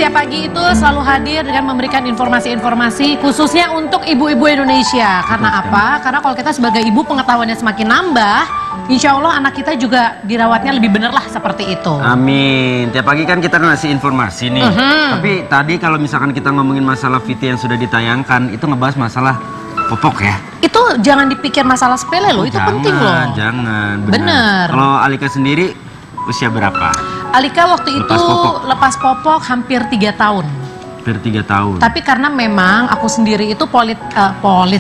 setiap pagi itu selalu hadir dengan memberikan informasi-informasi khususnya untuk ibu-ibu Indonesia. Karena apa? Karena kalau kita sebagai ibu pengetahuannya semakin nambah, insya Allah anak kita juga dirawatnya lebih bener lah seperti itu. Amin. Tiap pagi kan kita ngasih informasi nih. Tapi tadi kalau misalkan kita ngomongin masalah VT yang sudah ditayangkan, itu ngebahas masalah popok ya? Itu jangan dipikir masalah sepele loh, itu penting loh. Jangan, bener. Kalau Alika sendiri usia berapa? Alika waktu itu lepas popok hampir 3 tahun. Hampir 3 tahun. Tapi karena memang aku sendiri itu polit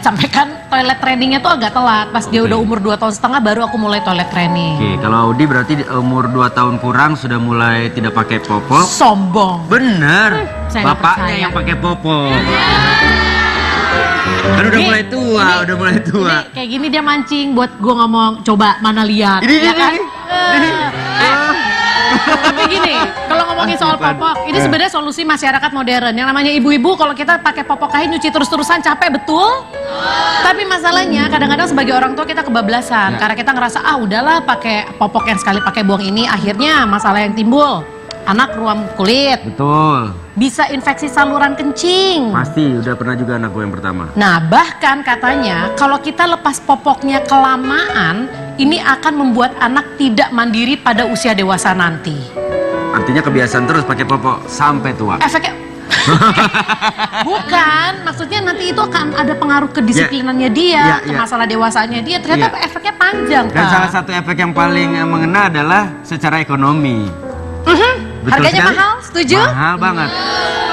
sampai kan toilet trainingnya tuh agak telat. Pas dia udah umur 2,5 tahun baru aku mulai toilet training. Oke, kalau Audi berarti umur 2 tahun kurang sudah mulai tidak pakai popok. Sombong. Bener. Saya nggak Bapaknya percaya. yang pakai popok. Kan udah mulai tua, udah mulai tua. Ini kayak gini dia mancing buat gue ngomong, coba mana lihat. Ini, ya kan? ini. Tapi gini, kalau ngomongin soal popok, ini sebenarnya solusi masyarakat modern. Yang namanya ibu-ibu, kalau kita pakai popok kain nyuci terus-terusan capek betul. Tapi masalahnya kadang-kadang sebagai orang tua kita kebablasan. Karena kita ngerasa, udahlah pakai popok yang sekali pakai buang ini. Akhirnya masalah yang timbul, anak ruam kulit. Betul. Bisa infeksi saluran kencing. Pasti, udah pernah juga anak gue yang pertama. Nah, bahkan katanya kalau kita lepas popoknya kelamaan, ini akan membuat anak tidak mandiri pada usia dewasa nanti. Artinya kebiasaan terus pakai popok sampai tua. Efeknya bukan, maksudnya nanti itu akan ada pengaruh kedisiplinannya dia, ke masalah dewasanya dia. Ternyata efeknya panjang, Dan Kak. salah satu efek yang paling mengena adalah secara ekonomi. Betul Harganya sekali. mahal, setuju? Mahal banget.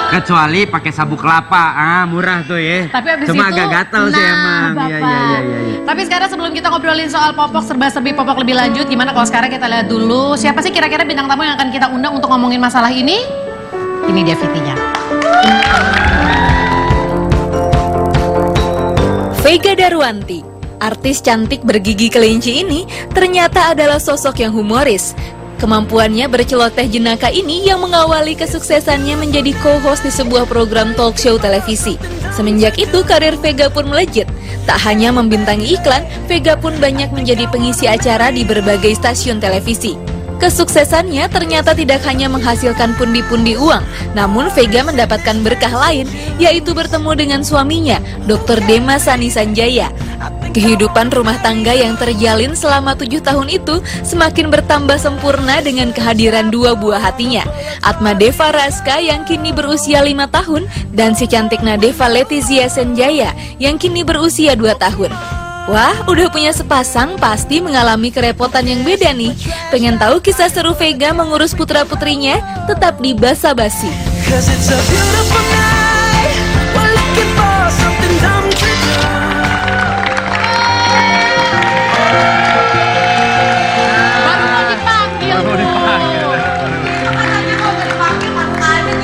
Kecuali pakai sabuk kelapa, murah tuh ya. Tapi abis Cuma itu, agak gatal sih emang. Iya, Bapak. iya. Tapi sekarang sebelum kita ngobrolin soal popok, serba-serbi popok lebih lanjut, gimana kalau sekarang kita lihat dulu siapa sih kira-kira bintang tamu yang akan kita undang untuk ngomongin masalah ini? Ini dia VT-nya. Vega Darwanti, artis cantik bergigi kelinci ini ternyata adalah sosok yang humoris. Kemampuannya berceloteh jenaka ini yang mengawali kesuksesannya menjadi co-host di sebuah program talk show televisi. Semenjak itu karir Vega pun melejit. Tak hanya membintangi iklan, Vega pun banyak menjadi pengisi acara di berbagai stasiun televisi. Kesuksesannya ternyata tidak hanya menghasilkan pundi-pundi uang, namun Vega mendapatkan berkah lain, yaitu bertemu dengan suaminya, Dr. Dema Sani Sanjaya. Kehidupan rumah tangga yang terjalin selama 7 tahun itu semakin bertambah sempurna dengan kehadiran 2 buah hatinya, Atma Deva Raska yang kini berusia 5 tahun dan si cantik Nadeva Letizia Senjaya yang kini berusia 2 tahun. Wah, udah punya sepasang pasti mengalami kerepotan yang beda nih. Pengen tahu kisah seru Vega mengurus putra-putrinya? Tetap di Basa Basi.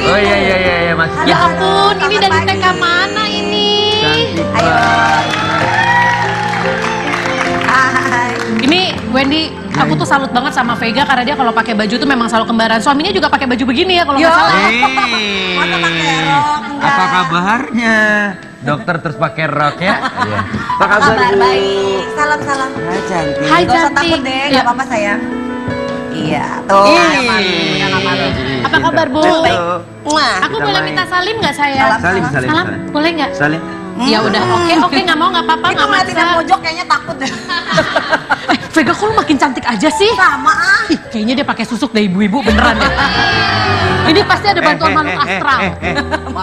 Oh iya, Mas. Ya ampun, ini dari TK mana ini? Cantik banget. Ini Wendy, aku tuh salut banget sama Vega karena dia kalau pakai baju tuh memang selalu kembaran. Suaminya juga pakai baju begini ya kalau nggak salah. Apa kabarnya? Dokter terus pakai rok ya? Iya. Apa kabar, Bu? Baik, salam-salam. Hai, cantik. Hai, Gak usah cantik. takut deh, Ya. gak apa-apa sayang. Iya, tuh. Apa kabar, Bu? Wah, Aku Kita boleh main. minta salim nggak saya? Salim. Boleh nggak? Salim. Ya udah, oke, nggak mau nggak apa-apa, itu nggak ngeliatin yang maksa. pojok kayaknya takut deh. Vega, kok lu makin cantik aja sih? Sama ah. Ih, kayaknya dia pakai susuk deh ibu-ibu beneran deh. Ini pasti ada bantuan makhluk astral.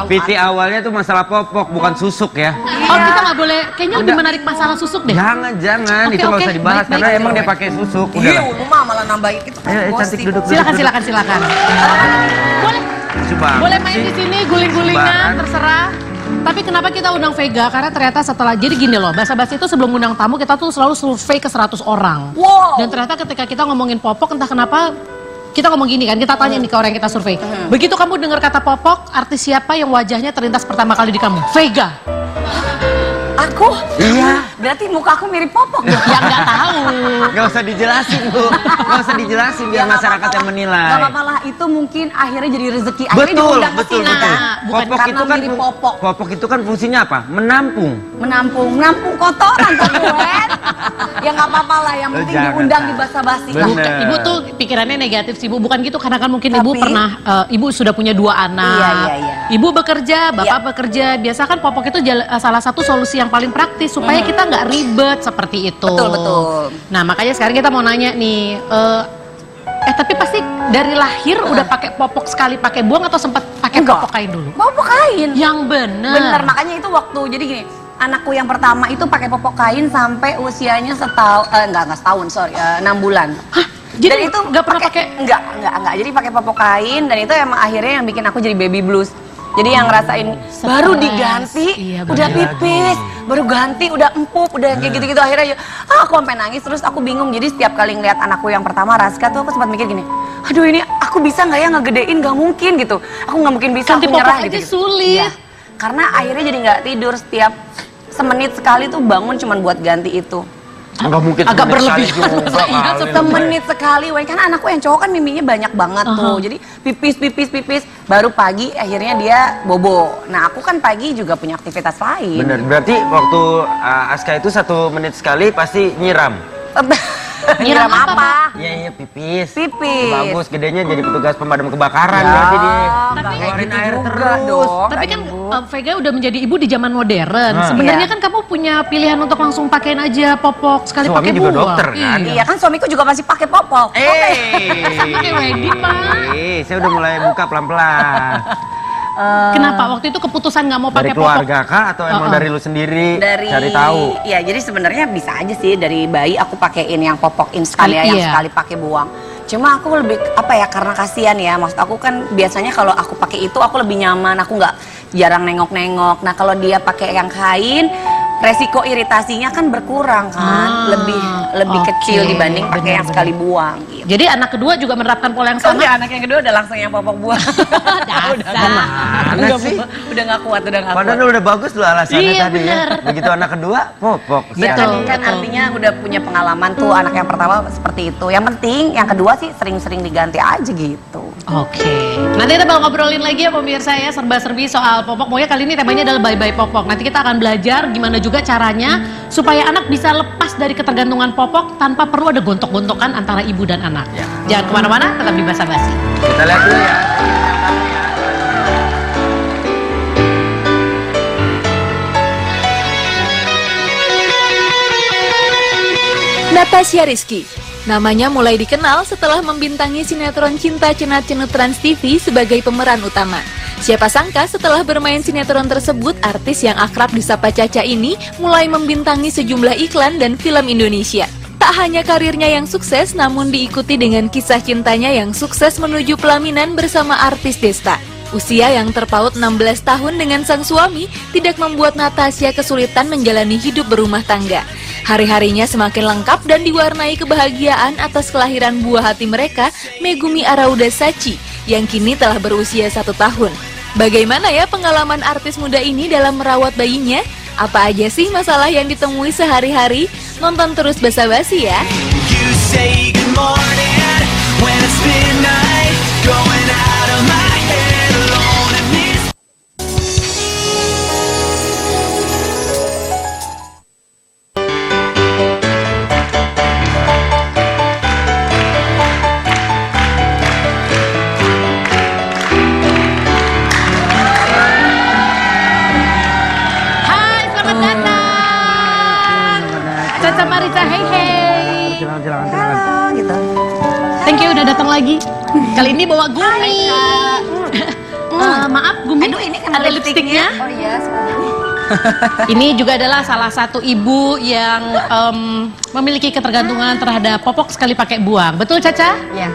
PT awalnya tuh masalah popok, bukan susuk ya. Oh, kita nggak boleh. Kayaknya lebih menarik masalah susuk deh. Jangan, Oke, itu nggak oke, usah dibahas baik, karena baik. emang dia pakai susuk. Iya, Udahlah. lu mah malah nambahin itu kan Ayo, cantik duduk. Silakan. Boleh. Coba. Boleh main di sini guling-gulingan, Sembarangan. terserah. Tapi kenapa kita undang Vega? Karena ternyata setelah, jadi gini loh, Basa-Basi itu sebelum undang tamu kita tuh selalu survei ke 100 orang. Wow. Dan ternyata ketika kita ngomongin popok, entah kenapa kita ngomong gini kan, kita tanya nih ke orang yang kita survei. Begitu kamu dengar kata popok, artis siapa yang wajahnya terlintas pertama kali di kamu? Vega. Aku? Iya. Berarti muka aku mirip popok dong. Yang nggak tahu. Gak usah dijelasin, Bu. Gak usah dijelasin biar masyarakat yang menilai. Gak apa-apa lah, itu mungkin akhirnya jadi rezeki. Akhirnya Betul. diundang ke sini. Nah, bukan Popok karena itu kan mirip popok. popok itu kan fungsinya apa? Menampung. Menampung kotoran tuh gue. Ya nggak apa-apa lah, yang yang penting Jangan, diundang Kak. di basa-basi. Bener. Bukan, ibu tuh pikirannya negatif sih, Bu. Bukan gitu, karena kan mungkin ibu Tapi- pernah, ibu sudah punya 2 anak. Iya. Ibu bekerja, bapak bekerja. Biasa kan popok itu salah satu solusi yang paling praktis supaya kita nggak ribet seperti itu. Betul. Nah, makanya sekarang kita mau nanya nih, tapi pasti dari lahir udah pakai popok sekali pakai buang atau sempat pakai Enggak. popok kain dulu? Popok kain. Yang bener. Bener, makanya itu waktu, jadi gini, anakku yang pertama itu pakai popok kain sampai usianya enggak setahun, sorry, 6 bulan. Hah? Jadi Dan itu nggak pernah pakai? Enggak. Jadi pakai popok kain dan itu emang akhirnya yang bikin aku jadi baby blues. Jadi yang ngerasain baru diganti, Iya, udah bener. pipis, baru ganti, udah empuk, udah kayak gitu-gitu akhirnya aku sampai nangis terus aku bingung. Jadi setiap kali ngeliat anakku yang pertama Raska tuh aku sempat mikir gini, aduh ini aku bisa nggak ya ngegedein? Nggak mungkin gitu. Aku nggak mungkin bisa, Ganti aku nyerah popok aja gitu. sulit. Iya. Karena akhirnya jadi nggak tidur setiap semenit sekali tuh bangun cuman buat ganti itu. Enggak mungkin Agak semenit sekali berlebihan. juga Iya, kali. Semenit sekali, Wen. Karena anakku yang cowok kan miminya banyak banget tuh. Jadi pipis, baru pagi akhirnya dia bobo. Nah aku kan pagi juga punya aktivitas lain. Bener, berarti waktu Aska itu 1 menit sekali pasti nyiram. Nyiram apa, Iya pipis. Pipis. Bagus, gedenya jadi petugas pemadam kebakaran Ya, berarti dia. nggak kayak Keluarin gitu air juga terus. dong. Tapi Nggak kan nyebut. Vega udah menjadi ibu di zaman modern. Nah. Sebenarnya Iya. kan kamu punya pilihan untuk langsung pakein aja popok sekali Suami pakai juga buang. dokter, kan? Iya kan suamiku juga masih pakai popok. Sama kayak Wedi, Pak. Saya udah mulai buka pelan-pelan. Kenapa waktu itu keputusan nggak mau Dari pakai popok? keluarga kah atau emang dari lu sendiri cari tahu? Ya jadi sebenarnya bisa aja sih dari bayi aku pakein yang popok instan Sekali, ya, yang iya. sekali pakai buang. Cuma aku lebih apa ya, karena kasihan ya, maksud aku kan biasanya kalau aku pakai itu aku lebih nyaman, aku nggak jarang nengok-nengok. Nah kalau dia pakai yang kain, resiko iritasinya kan berkurang kan, lebih oke. kecil dibanding pakai yang Benar-benar. sekali buang. Gitu. Jadi anak kedua juga menerapkan pola yang sama. Sampai anak yang kedua udah langsung yang popok buang. Dasar. Mana sih? Udah nggak kuat, udah nggak kuat. Padahal udah bagus tuh alasannya Iya, tadi bener. ya. Begitu anak kedua, popok. Betul. Sekarang. Kan artinya udah punya pengalaman tuh anak yang pertama seperti itu. Yang penting yang kedua sih sering-sering diganti aja gitu. Oke. Nanti kita bakal ngobrolin lagi ya pemirsa ya, serba-serbi soal popok. Pokoknya kali ini temanya adalah bye-bye popok. Nanti kita akan belajar gimana juga caranya supaya anak bisa lepas dari ketergantungan popok tanpa perlu ada gontok-gontokan antara ibu dan anak. Ya. Jangan kemana-mana, tetap di Basa Basi. Kita lihat dulu ya. Natasha Rizky. Namanya mulai dikenal setelah membintangi sinetron Cinta Cenat Cenut Trans TV sebagai pemeran utama. Siapa sangka setelah bermain sinetron tersebut, artis yang akrab disapa Caca ini mulai membintangi sejumlah iklan dan film Indonesia. Tak hanya karirnya yang sukses, namun diikuti dengan kisah cintanya yang sukses menuju pelaminan bersama artis Desta. Usia yang terpaut 16 tahun dengan sang suami tidak membuat Natasha kesulitan menjalani hidup berumah tangga. Hari-harinya semakin lengkap dan diwarnai kebahagiaan atas kelahiran buah hati mereka, Megumi Arauda Sachi, yang kini telah berusia 1 tahun. Bagaimana ya pengalaman artis muda ini dalam merawat bayinya? Apa aja sih masalah yang ditemui sehari-hari? Nonton terus Basa Basi ya! You say good morning when it's midnight, going out of my head alone in this. Hai, selamat datang. Caca Marisa, hey hey. Silakan. gitu. Thank you udah datang lagi. Kali ini bawa Gumi. Maaf Gumi, Aduh ini kan ada lipstiknya. Oh iya, sebenarnya. Ini juga adalah salah satu ibu yang memiliki ketergantungan terhadap popok sekali pakai buang. Betul Caca? Iya.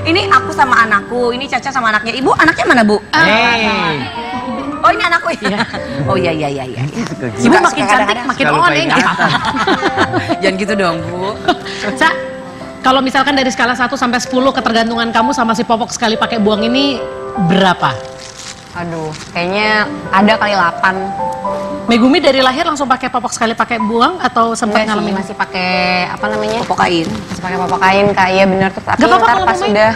Ini aku sama anakku, ini Caca sama anaknya. Ibu, anaknya mana, Bu? Hey. Oh, ini anakku ya. Iya. Oh iya. Ibu makin cantik, makin Suka lupa on ya, nggak ingatan. apa-apa. Jangan gitu dong, Bu. Ca, kalau misalkan dari skala 1 sampai 10 ketergantungan kamu sama si popok sekali pakai buang ini berapa? Aduh, kayaknya ada kali 8. Megumi dari lahir langsung pakai popok sekali pakai buang atau sempat Enggak sih, ngalamin? masih pakai apa namanya? Popok kain. Masih pakai popok kain, Kak. Iya benar tuh. Tapi Gak apa-apa ntar kalau pas mau main. udah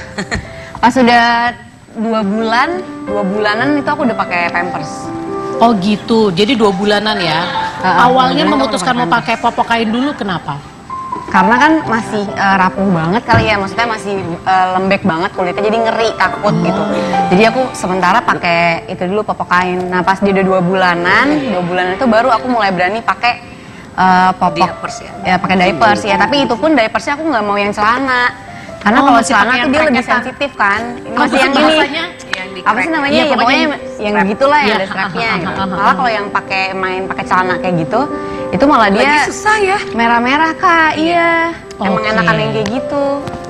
pas udah 2 bulanan itu aku udah pakai Pampers. Oh gitu, jadi 2 bulanan ya. Awalnya bulan itu memutuskan aku mau pakai popok kain dulu kenapa? Karena kan masih rapuh banget kali ya, maksudnya masih lembek banget kulitnya, jadi ngeri, takut gitu. Jadi aku sementara pakai itu dulu popok kain. Nah pas dia udah 2 bulanan, 2 bulan itu baru aku mulai berani pakai popok. Diapers ya? Ya pakai diapers ya, tapi itu pun diapersnya aku nggak mau yang celana. Karena Oh, kalau masih celana pakai tuh yang dia lebih kreketan. sensitif kan. Ini Apa masih yang sih ini. bahasanya? Yang di Apa sih namanya? Iya, Ya pokoknya pokoknya yang begitulah yang Iya, ada strapnya ha, ha, gitu. ha, ha. Malah kalau yang pakai main pakai celana kayak gitu, itu malah dia Lagi susah ya. merah-merah Kak. Iya. Emang Oke. enakan yang kayak gitu.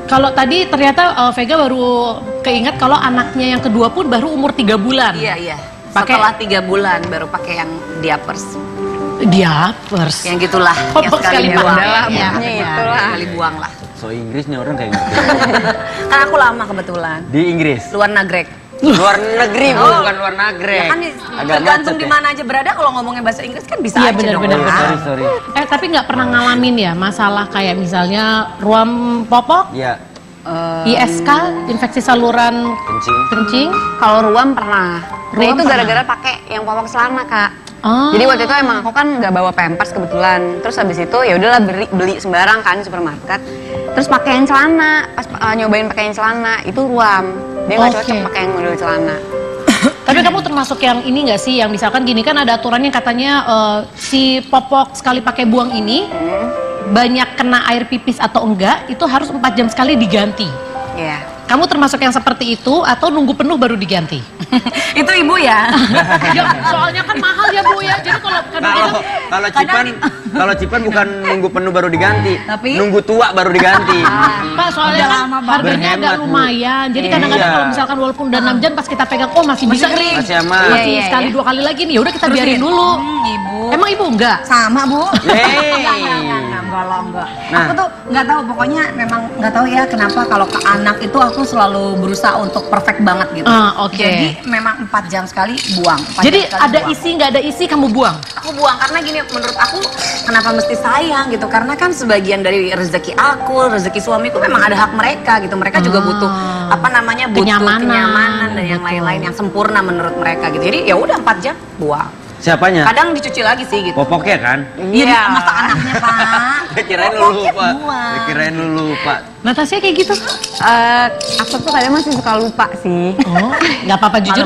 Kalau tadi ternyata Vega baru keinget kalau anaknya yang kedua pun baru umur 3 bulan. Iya. Pakai- Setelah 3 bulan baru pakai yang diapers. Diapers. Yang gitulah, yang Popok sekali buang. pakai. Iya, Pokoknya iya. itulah. Sekali buang lah. So Inggrisnya orang kayak ngerti. Kan aku lama kebetulan. Di Inggris. Luar nagrek. Luar negeri bukan luar negeri. Ya kan tergantung di mana aja berada, kalau ngomongnya bahasa Inggris kan bisa Iya, aja benar, dong. benar, Kak. benar. Sorry. Tapi nggak pernah ngalamin ya masalah kayak misalnya ruam popok, Ya, ISK, infeksi saluran kencing. kencing. Kalau ruam pernah. Nah Ruam itu pernah. gara-gara pakai yang popok celana Kak. Oh. Jadi waktu itu emang aku kan nggak bawa pampers kebetulan. Terus habis itu ya udahlah beli sembarang kan di supermarket. Terus pakai yang celana. Pas nyobain pakai yang celana itu ruam. Dia nggak Oke. cocok pakai yang model celana. Tapi kamu termasuk yang ini nggak sih, yang misalkan gini kan ada aturannya katanya si popok sekali pakai buang ini banyak kena air pipis atau enggak itu harus 4 jam sekali diganti. Iya. Kamu termasuk yang seperti itu atau nunggu penuh baru diganti? Itu ibu ya. Ya, soalnya kan mahal ya Bu ya. Jadi kalau kadang-kadang Kalau Cipan bukan nunggu penuh baru diganti, Tapi- nunggu tua baru diganti. Pak soalnya kan harganya agak Berhemat, Bu. lumayan. Jadi kadang-kadang Iya. kalau misalkan walaupun udah 6 jam pas kita pegang, oh masih bisa nih. Masih aman. Masih Iya, iya, sekali iya. 2 kali lagi nih. Ya udah kita biarin dulu. Ibu. Emang ibu enggak? Sama Bu. Yeay. Enggak. Nah. Aku tuh nggak tahu, pokoknya memang nggak tahu ya kenapa kalau ke anak itu aku selalu berusaha untuk perfect banget gitu. Ah, oke. Jadi memang 4 jam sekali buang. 4 Jadi jam sekali ada buang. isi nggak ada isi kamu buang. Aku buang karena gini, menurut aku kenapa mesti sayang gitu, karena kan sebagian dari rezeki aku, rezeki suamiku memang ada hak mereka gitu. Mereka juga butuh apa namanya, butuh kenyamanan dan yang betul. lain-lain yang sempurna menurut mereka gitu. Jadi ya udah 4 jam buang. Siapanya? Kadang dicuci lagi sih gitu. Popoknya kan? Iya, masa anaknya Pak. Kirain lu Popoknya lupa. buang. Kirain lu lupa. Natasha kayak gitu. Aku tuh kadang masih suka lupa sih. Oh, nggak apa-apa jujur.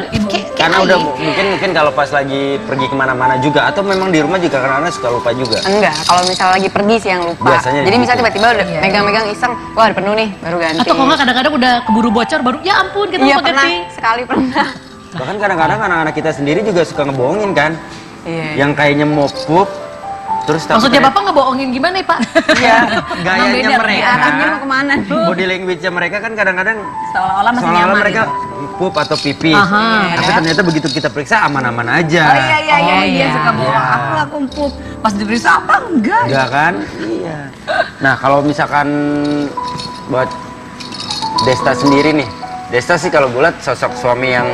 Karena udah mungkin kalau pas lagi pergi kemana-mana juga, atau memang di rumah juga karena suka lupa juga. Enggak, kalau misalnya lagi pergi sih yang lupa. Biasanya Jadi gitu. misalnya tiba-tiba udah megang-megang iseng, wah udah penuh nih, baru ganti. Atau kalau nggak kadang-kadang udah keburu bocor baru ya ampun kita Iya lupa pernah, ganti. sekali pernah. Bahkan kadang-kadang anak-anak kita sendiri juga suka ngebohongin kan. Iya. Yang kayaknya mau pup, terus tapi Maksudnya kayak- Bapak ngebohongin gimana ya Pak? Iya, gayanya beda, mereka. Arahnya mau kemana nih? Body language-nya mereka kan kadang-kadang Seolah-olah masih seolah-olah nyaman mereka gitu. pup atau pipis. Aha. Tapi ternyata begitu kita periksa aman-aman aja. Oh iya iya iya, Oh, dia iya. suka bohong. Aku empuk. Pas diperiksa apa enggak? Enggak kan? Iya. Nah, kalau misalkan buat Desta sendiri nih. Desta sih kalau gue liat sosok suami yang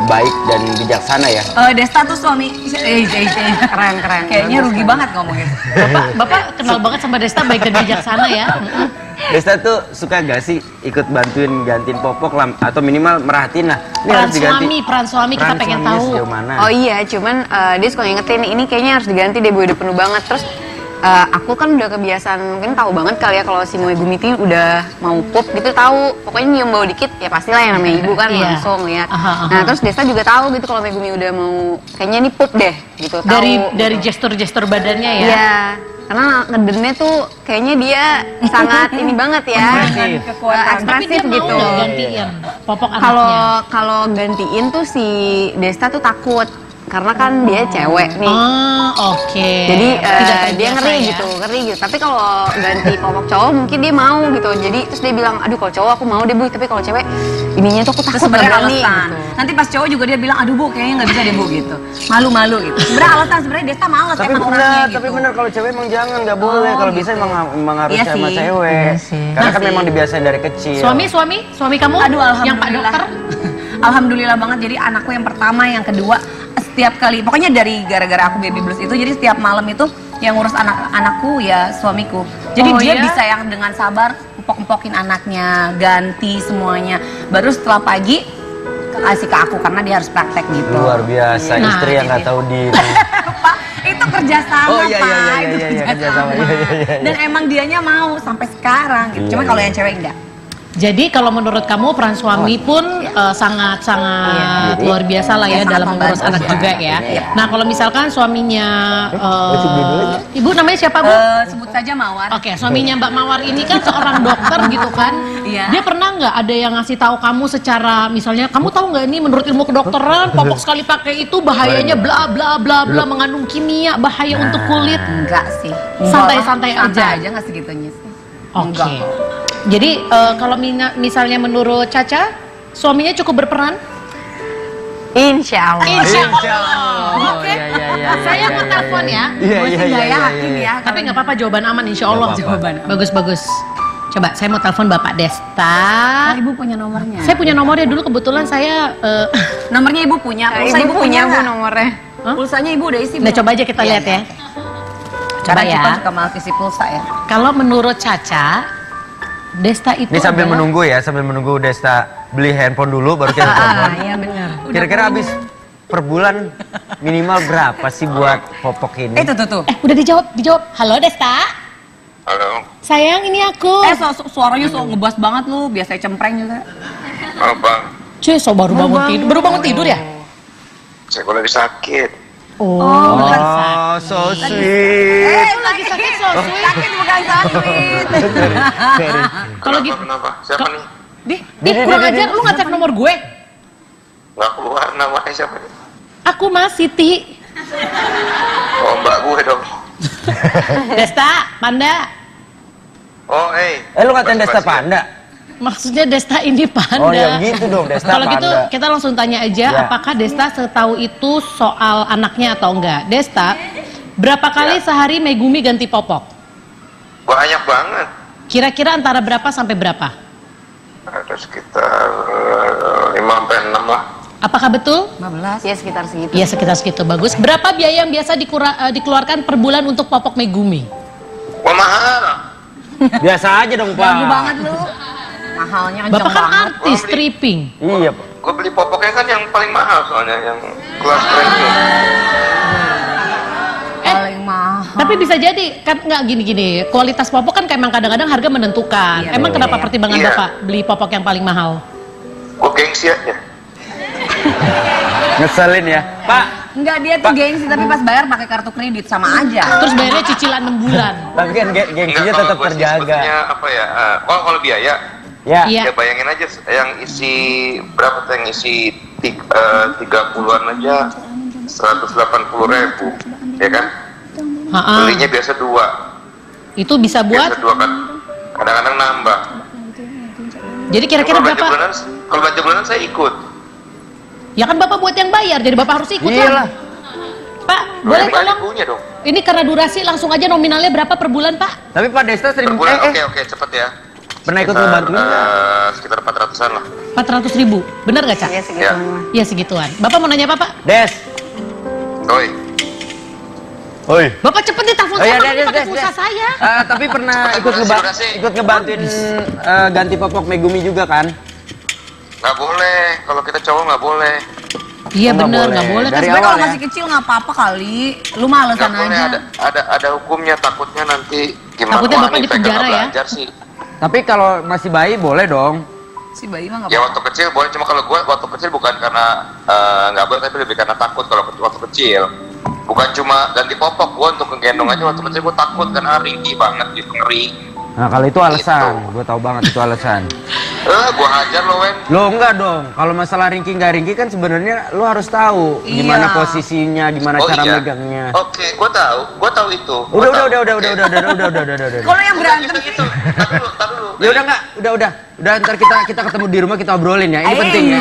baik dan bijaksana ya. Desta tuh suami Keren. kayaknya rugi banget ngomongin. Bapak kenal banget sama Desta baik dan bijaksana ya. Desta tuh suka gak sih ikut bantuin gantiin popok lah, atau minimal merhatiin lah. Ini Peran harus diganti. peran suami kita Peran pengen suaminya tahu. sejauh mana? Oh iya, cuman dia suka ngingetin ini kayaknya harus diganti deh, Bu, udah penuh banget. Terus aku kan udah kebiasaan, mungkin tahu banget kali ya kalau si Moe Gumiti udah mau pup gitu tahu. Pokoknya nyium bau dikit ya pastilah yang namanya ibu kan Iya. langsung lihat. Aha. Nah, terus Desta juga tahu gitu kalau Megumi udah mau kayaknya ini pup deh gitu. Tahu. Dari gestur-gestur badannya ya. Iya. Karena ngedennya tuh kayaknya dia sangat ini banget ya. Ekspresif. Tapi dia Ekspresif mau gitu. nggak gantiin popok Kalau anaknya? kalau gantiin tuh si Desta tuh takut karena kan dia cewek nih. Oh, oke. Jadi Tidak dia terbiasa ngeri ya. gitu, ngeri gitu. Tapi kalau ganti popok cowok mungkin dia mau gitu. Jadi terus dia bilang, aduh kalau cowok aku mau deh Bu, tapi kalau cewek ininya tuh aku Terus takut sebenarnya nggak berani alasan. gitu. Nanti pas cowok juga dia bilang, aduh Bu, kayaknya nggak bisa deh Bu gitu. Malu-malu gitu. Sebenarnya alasan, sebenarnya Desta males Tapi emang benar, orangnya gitu. tapi benar kalau cewek emang jangan, nggak boleh. Oh, Kalau gitu. bisa emang harus Iya sama sih. cewek. Iya sih. Karena kan Iya memang sih. dibiasain dari kecil. Suami kamu? Aduh, alhamdulillah. Yang Pak Dokter? Alhamdulillah banget. Jadi anakku yang pertama, yang kedua, setiap kali, pokoknya dari gara-gara aku baby blues itu, jadi setiap malam itu yang ngurus anakku ya suamiku. Jadi Oh, dia iya? bisa yang dengan sabar empok-empokin anaknya, ganti semuanya. Baru setelah pagi kasih ke aku karena dia harus praktek gitu. Luar biasa, Nah, istri yang nggak tahu diri. Pak, itu itu kerjasama, Oh, iya, Pak. iya, iya, Itu iya, iya, kerjasama. Iya, iya, iya. Dan emang dianya mau sampai sekarang gitu. Cuma kalau yang cewek enggak. Jadi kalau menurut kamu peran suami pun sangat luar biasa lah ya Iya, sangat dalam mengurus membantu, anak ya. juga ya. Iya. Nah kalau misalkan suaminya ibu namanya siapa Bu? Sebut saja Mawar. Oke, suaminya Mbak Mawar ini kan seorang dokter gitu kan. Iya. Dia pernah nggak ada yang ngasih tahu kamu secara misalnya kamu tahu nggak ini menurut ilmu kedokteran popok sekali pakai itu bahayanya bla bla bla bla mengandung kimia bahaya untuk kulit. Enggak sih. Santai-santai aja. Enggak segitunya sih. Oke. Enggak kok. Jadi kalau misalnya menurut Caca suaminya cukup berperan? Insya Allah. Insya Allah. Oke. Iya. Saya mau telepon ya. Iya, Gue iya, sih iya, nggak iya, yakin iya. ya. Tapi nggak apa-apa jawaban aman insya Allah. Nggak apa-apa. Bagus. Coba saya mau telepon Bapak Desta. Ibu punya nomornya. Saya punya nomornya dulu kebetulan saya. Nomornya ibu punya. Pulsa Ibu punya Bu nggak? nomornya. Pulsanya ibu udah isi. Nah belum? coba aja kita lihat ya. Cara Coba kita ya. suka malas isi pulsa ya. Kalau menurut Caca, Desta itu Ini sambil adalah- menunggu ya, sambil menunggu Desta beli handphone dulu baru kita telepon. Iya benar. Kira-kira habis per bulan minimal berapa sih buat popok ini? Tuh. udah dijawab. Halo Desta. Halo, Sayang ini aku. Suaranya ngebas banget lu, biasa cempreng juga. apa? Cuy, baru bangun tidur ya? Saya kok lagi sakit. Oh, Oh, so sweet. Aku lagi sakit soswi. Sakit bukan sakit. Kalau Kenapa, gitu, kenapa? Siapa nih? kurang ajar lu ngecek nomor gue. Nggak keluar namanya siapa nih? Aku Mas Siti. Oh, mbak gue dong. Desta, Panda. Oh, Lu ngatain Desta Panda? Maksudnya Desta ini Panda. Oh ya gitu dong, Desta Kalau gitu Panda. kita langsung tanya aja, Ya. apakah Desta setahu itu soal anaknya atau enggak? Desta, berapa kali sehari Megumi ganti popok? Banyak banget. Kira-kira antara berapa sampai berapa? Ada sekitar 5-6 lah. Apakah betul? 15. Ya sekitar segitu. Iya sekitar segitu, bagus. Berapa biaya yang biasa dikeluarkan per bulan untuk popok Megumi? Wah, mahal. Biasa aja dong, Pak. Ganggu banget lu. Mahalnya kenceng Bapak kan banget. artis stripping. Iya, Pak. Gue beli popoknya kan yang paling mahal soalnya, yang kelas premium. Paling mahal. Tapi bisa jadi kan nggak gini-gini. Kualitas popok kan emang kadang-kadang harga menentukan. Iya, Emang iya, kenapa iya. pertimbangan Iya. Bapak beli popok yang paling mahal? Gue gengsi aja. Ngeselin ya. Pak, Enggak, dia tuh gengsi tapi pas bayar pakai kartu kredit sama aja. Terus bayarnya cicilan 6 bulan. tapi kan gengsinya Enggak, tetap gua sih terjaga. sebetulnya apa ya? Kalau biaya, Ya. Iya. ya bayangin aja yang isi berapa tuh, yang isi 30-an aja 180.000, ya kan? Ha-ha. Belinya biasa 2, Itu bisa buat. biasa 2 kan, kadang-kadang nambah. Jadi kira-kira Kalau belanja berapa? bulanan, kalau belanja bulanan saya ikut. Ya kan Bapak buat yang bayar, jadi Bapak harus ikut Iyalah. lah. Pak, Loh, boleh yang bayar tolong? ibunya dong. Ini karena durasi langsung aja nominalnya berapa per bulan Pak? Tapi Pak Desta Per sering bulan, oke, cepet ya. pernah ikut Sekitar, ngebantuin nggak? sekitar 400-an lah. 400.000, bener gak Cak? Ya segitu. Ya. Iya segituan. Bapak mau nanya apa Pak? Des. Oi, Oi. Bapak cepet deh telepon Oh, saya, iya, Bapak Des, pakai Des, pulsa Des. saya. Tapi pernah Durasi. ikut ngebantuin ganti popok Megumi juga kan? nggak boleh. Kalau kita cowok nggak boleh. Iya Nggak bener, boleh. nggak boleh kan. Dari Sebenarnya awal kalau ya? masih kecil nggak apa-apa kali. Lu malesan Nggak boleh, aja. ada hukumnya. Takutnya nanti gimana? Takutnya Wah, Bapak nih di penjara nggak ya? belajar sih. Tapi kalau masih bayi boleh dong. Si bayi mah nggak Ya apa-apa. waktu kecil boleh, cuma kalau gue waktu kecil bukan karena nggak boleh, tapi lebih karena takut kalau waktu kecil. Bukan cuma ganti popok, gue untuk ngegendong aja waktu kecil gue takut karena ringkih banget gitu, ngeri. Nah kalau itu alasan, Gitu. gue tahu banget itu alasan. Gue hajar lo, Wen. Lo enggak dong, kalau masalah ringkih nggak ringkih kan sebenarnya lo harus tahu Iya. gimana posisinya, gimana cara megangnya. Oke, gue tahu itu. Udah. Kalau yang berantem Gitu. Tar dulu. Ya udah. Udah ntar kita ketemu di rumah kita obrolin ya. Ini penting ya.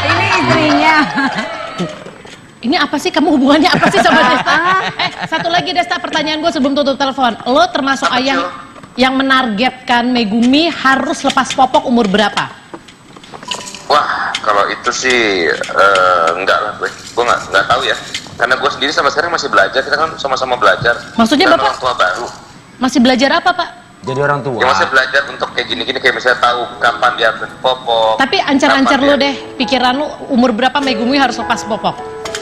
Ini istrinya. Ini apa sih kamu hubungannya apa sih sama Desta? Satu lagi Desta, pertanyaan gue sebelum tutup telepon. Lo termasuk Apa ayah tuh? yang menargetkan Megumi harus lepas popok umur berapa? Wah, kalau itu sih enggak lah gue. Gue nggak tahu ya. Karena gue sendiri sama sekarang masih belajar. Kita kan sama-sama belajar. Maksudnya Dan Bapak- orang tua baru. Masih belajar apa Pak? Jadi orang tua. Ya masih belajar untuk kayak gini-gini, kayak misalnya tahu kapan dia harus popok. Tapi ancar-ancar kapan lo dia- deh, pikiran lo umur berapa Megumi harus lepas popok?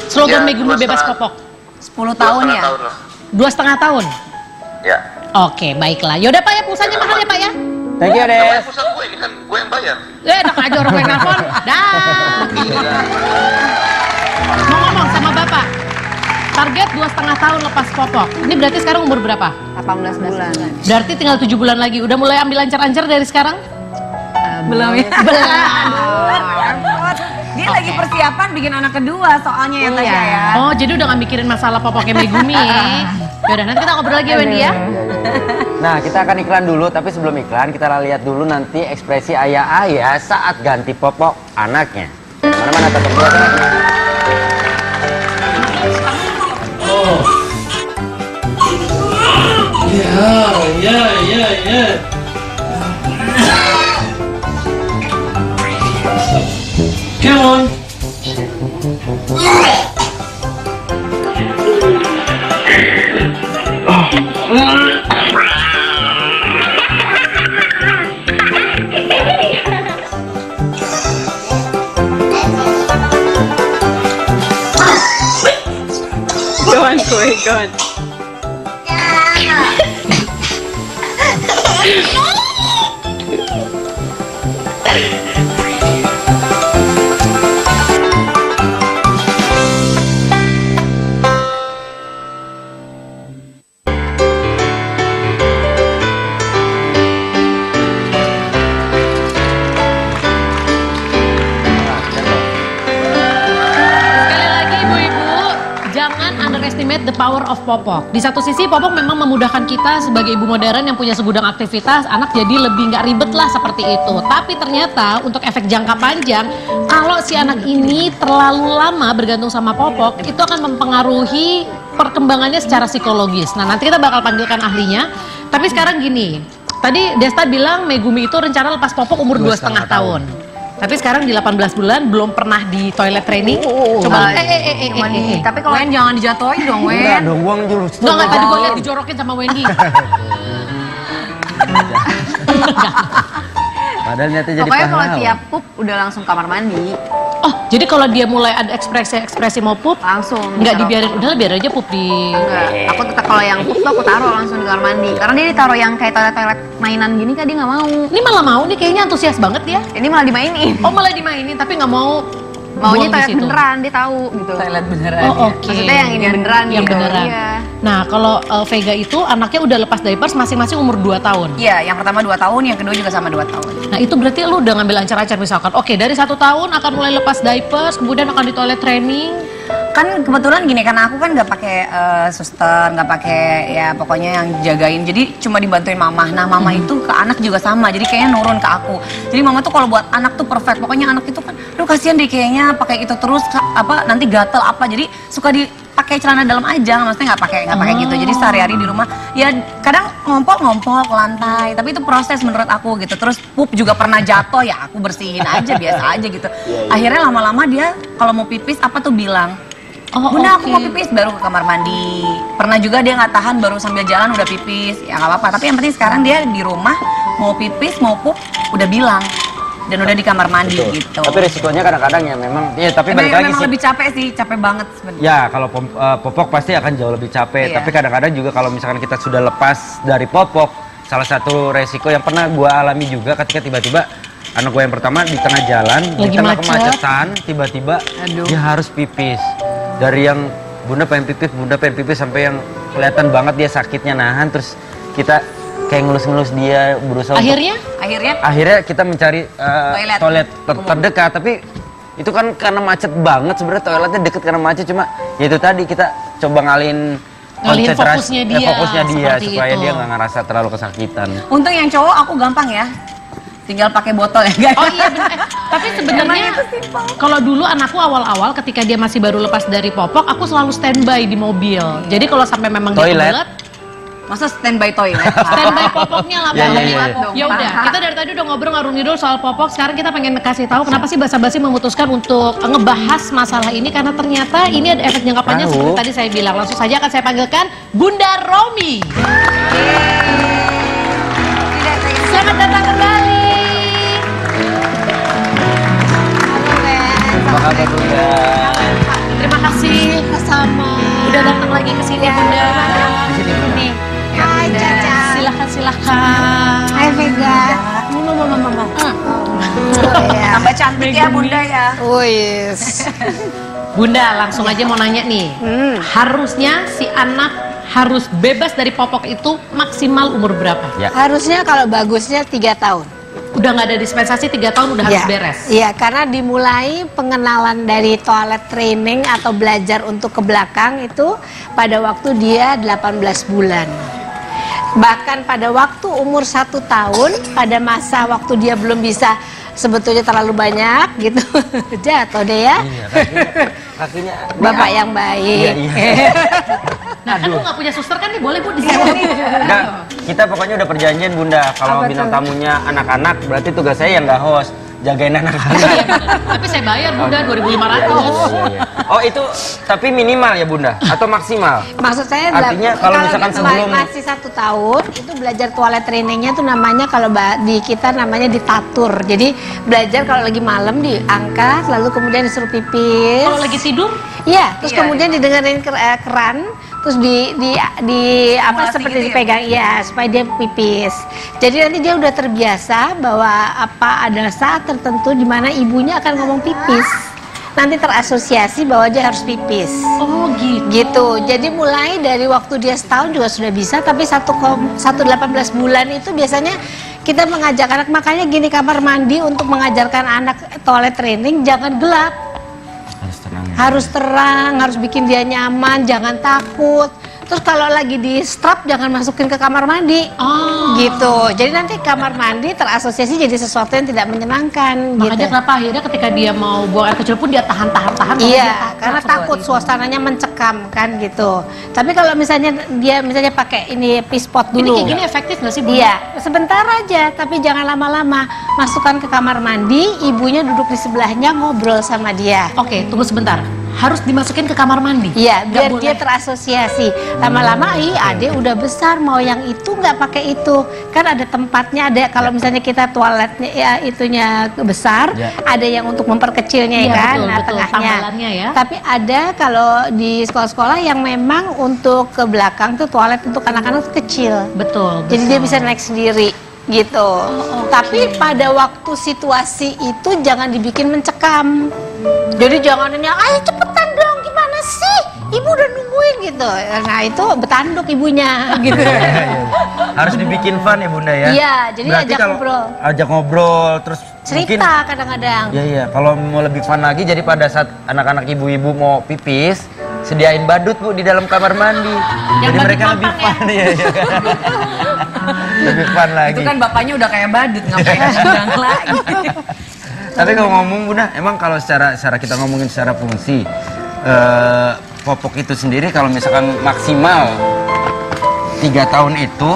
Slogan Ya, Megumi 2,5. bebas popok. 10 tahun ya? 2,5 tahun lah. 2,5 tahun? Ya. Oke, baiklah. Yaudah Pak ya, pulsanya mahal ya Pak ya? Thank you, Gak bayar Des. pulsa gue, ini kan gue yang bayar. Enak aja orang gue yang nelfon. Dah. Mau ngomong sama Bapak. Target 2,5 tahun lepas popok. Ini berarti sekarang umur berapa? 18 bulan. Berarti tinggal 7 bulan lagi. Udah mulai ambil lancar-lancar dari sekarang? Belum ya? Dia lagi persiapan bikin anak kedua soalnya ya Tasya ya. Oh, jadi udah gak mikirin masalah popoknya Megumi. Yaudah, nanti kita ngobrol lagi ya Wendy ya. Nah, kita akan iklan dulu, tapi sebelum iklan kita lihat dulu nanti ekspresi ayah-ayah saat ganti popok anaknya. Mana-mana tetap lihat anaknya. Come on. Go on, Koi, go on. Sekali lagi ibu-ibu, jangan underestimate the power of popok. Di satu sisi popok memang memudahkan kita sebagai ibu modern yang punya segudang aktivitas, anak jadi lebih nggak ribet lah seperti itu. Tapi ternyata untuk efek jangka panjang, kalau si anak ini terlalu lama bergantung sama popok, itu akan mempengaruhi perkembangannya secara psikologis. Nah, nanti kita bakal panggilkan ahlinya. Tapi sekarang gini, tadi Desta bilang Megumi itu rencana lepas popok umur 2,5 tahun. Tapi sekarang di 18 bulan belum pernah di toilet training. Coba Tapi kalau Wen jangan dijatuhin dong Enggak Wen. dong, gua jurus. Enggak, tadi gue liat dijorokin sama Wendy. Padahal niatnya jadi pokoknya kalau pahlawan. tiap pup udah langsung kamar mandi, Oh, jadi kalau dia mulai ada ekspresi mau pup, langsung. nggak ditaruh. dibiarin, udah biar aja pup di... Enggak, aku tetap kalau yang pup tuh aku taruh langsung di kamar mandi. Karena dia ditaruh yang kayak toilet-toilet mainan gini kan dia nggak mau. Ini malah mau nih, kayaknya antusias banget dia. Ini malah dimainin. Oh, malah dimainin, tapi nggak mau Maunya buang di toilet situ. beneran, dia tahu gitu. Toilet beneran. Oh, oke. Maksudnya yang ini beneran Yang gitu. beneran. Iya. Nah, kalau Vega itu anaknya udah lepas diapers masing-masing umur 2 tahun. Iya, yang pertama 2 tahun, yang kedua juga sama 2 tahun. Nah, itu berarti lu udah ngambil ancar-ancar misalkan. Oke, dari 1 tahun akan mulai lepas diapers, kemudian akan di toilet training. Kan kebetulan gini, karena aku kan nggak pakai suster, nggak pakai ya pokoknya yang jagain, jadi cuma dibantuin mama. Nah mama itu ke anak juga sama, jadi kayaknya nurun ke aku. Jadi mama tuh kalau buat anak tuh perfect, pokoknya anak itu kan, aduh kasihan deh kayaknya pakai itu terus nanti gatel apa, jadi suka dipakai celana dalam aja, maksudnya nggak pakai gitu. Jadi sehari-hari di rumah ya kadang ngompol ke lantai, tapi itu proses menurut aku gitu. Terus pup juga pernah jatuh, ya aku bersihin aja biasa aja gitu. Akhirnya lama-lama dia kalau mau pipis apa tuh bilang, Oh, Bunda aku oke. mau pipis, baru ke kamar mandi. Pernah juga dia nggak tahan, baru sambil jalan udah pipis. Ya nggak apa-apa, tapi yang penting sekarang dia di rumah mau pipis mau pup udah bilang dan udah di kamar mandi gitu. Tapi resikonya kadang-kadang ya memang, ya tapi balik lagi memang sih. lebih capek sih, capek banget sebenarnya. Ya kalau popok pasti akan jauh lebih capek. Iya. Tapi kadang-kadang juga kalau misalkan kita sudah lepas dari popok, salah satu resiko yang pernah gua alami juga ketika tiba-tiba anak gue yang pertama di tengah jalan, Lagi di tengah macet. kemacetan, tiba-tiba dia harus pipis. Dari yang bunda pengen pipis sampai yang kelihatan banget dia sakitnya nahan, terus kita kayak ngelus-ngelus dia berusaha Akhirnya? akhirnya kita mencari Toilet. terdekat, tapi itu kan karena macet banget sebenarnya, toiletnya deket karena macet, cuma ya itu tadi kita coba ngalihin fokusnya dia, seperti supaya itu. dia nggak ngerasa terlalu kesakitan. Untung yang cowok aku gampang ya, tinggal pakai botol ya guys. Oh iya bener. Tapi sebenarnya kalau dulu anakku awal-awal ketika dia masih baru lepas dari popok, aku selalu standby di mobil. Jadi kalau sampai memang dia Toilet? kebelet, Masa standby toilet? standby popoknya lah. Ya, Pak. ya, ya, ya. Ya udah, kita dari tadi udah ngobrol ngarung ngidul soal popok. Sekarang kita pengen kasih tahu kenapa sih basa-basi memutuskan untuk ngebahas masalah ini, karena ternyata ini ada efek jangka panjang Tahu. seperti tadi saya bilang. Langsung saja akan saya panggilkan Bunda Romi. Selamat datang kembali. Apa kabar Bunda? Terima kasih. Sama. Udah datang Hai Vega. Mama. Tambah cantik ya Bunda ya. Oh yes. Bunda, langsung aja mau nanya nih. Harusnya si anak harus bebas dari popok itu maksimal umur berapa? Ya. Harusnya kalau bagusnya 3 tahun. Udah nggak ada dispensasi 3 tahun udah harus beres. Iya, karena dimulai pengenalan dari toilet training atau belajar untuk ke belakang itu pada waktu dia 18 bulan. Bahkan pada waktu umur 1 tahun, pada masa waktu dia belum bisa sebetulnya terlalu banyak gitu. Jatuh deh ya. Iya, kakinya Bapak yang baik. Iya. Nah, kan lu nggak punya suster kan nih, boleh Bu di sini. Enggak, kita pokoknya udah perjanjian Bunda. Kalau bintang tamunya anak-anak, berarti tugas saya yang nggak host, jagain anak-anak. Tapi saya bayar Bunda 2.500. Iya. Oh itu, tapi minimal ya Bunda? Atau maksimal? Maksud saya Artinya kalau misalkan sebelum masih 1 tahun itu belajar toilet trainingnya tuh namanya kalau di kita namanya ditatur. Jadi belajar kalau lagi malam diangkat lalu kemudian disuruh pipis. Kalau lagi tidur? Iya, terus kemudian didengerin keran, terus di apa seperti gitu ya? dipegang, ya supaya dia pipis. Jadi nanti dia udah terbiasa bahwa ada saat tertentu di mana ibunya akan ngomong pipis. Nanti terasosiasi bahwa dia harus pipis. Oh gitu. Gitu. Jadi mulai dari waktu dia setahun juga sudah bisa, tapi 1,18 bulan itu biasanya kita mengajak anak, makanya gini kamar mandi untuk mengajarkan anak toilet training jangan gelap. Harus terang, harus bikin dia nyaman, jangan takut. Terus kalau lagi di strap jangan masukin ke kamar mandi. Oh. Gitu. Jadi nanti kamar mandi terasosiasi jadi sesuatu yang tidak menyenangkan. Makanya gitu. kenapa akhirnya ketika dia mau buang air kecil pun dia tahan. Iya, karena takut suasananya mencekam kan gitu. Tapi kalau misalnya dia pakai ini pispot Ini dulu. kayak gini efektif nggak sih Bu? Iya, sebentar aja, tapi jangan lama-lama. Masukkan ke kamar mandi, ibunya duduk di sebelahnya ngobrol sama dia. Oke, tunggu sebentar. Harus dimasukin ke kamar mandi? Iya, Nggak biar boleh. dia terasosiasi. Lama-lama, adek udah besar, mau yang itu nggak pakai itu. Kan ada tempatnya, ada kalau misalnya kita toiletnya ya itunya besar, ada yang untuk memperkecilnya ya Iya, kan, betul, tengahnya. tambalannya ya. Tapi ada kalau di sekolah-sekolah yang memang untuk ke belakang tuh toilet untuk anak-anak tuh kecil. Betul. Jadi dia bisa naik sendiri gitu. Tapi pada waktu situasi itu jangan dibikin mencekam. Jadi jangan nanya, ayo cepetan dong, gimana sih? Ibu udah nungguin gitu. Nah itu betanduk ibunya gitu. harus dibikin fun ya Bunda ya? Iya, jadi Berarti ajak kalau ngobrol. Ajak ngobrol, terus Cerita kadang-kadang. Iya, kalau mau lebih fun lagi, jadi pada saat anak-anak ibu-ibu mau pipis, sediain badut Bu di dalam kamar mandi. Yang Jadi badut mereka lebih mampang fun ya. Lebih fun lagi. Itu kan bapaknya udah kayak badut, ngapain sedang lagi. Tapi kalau ngomong Bunda, emang kalau secara kita ngomongin secara fungsi, popok itu sendiri kalau misalkan maksimal 3 tahun itu,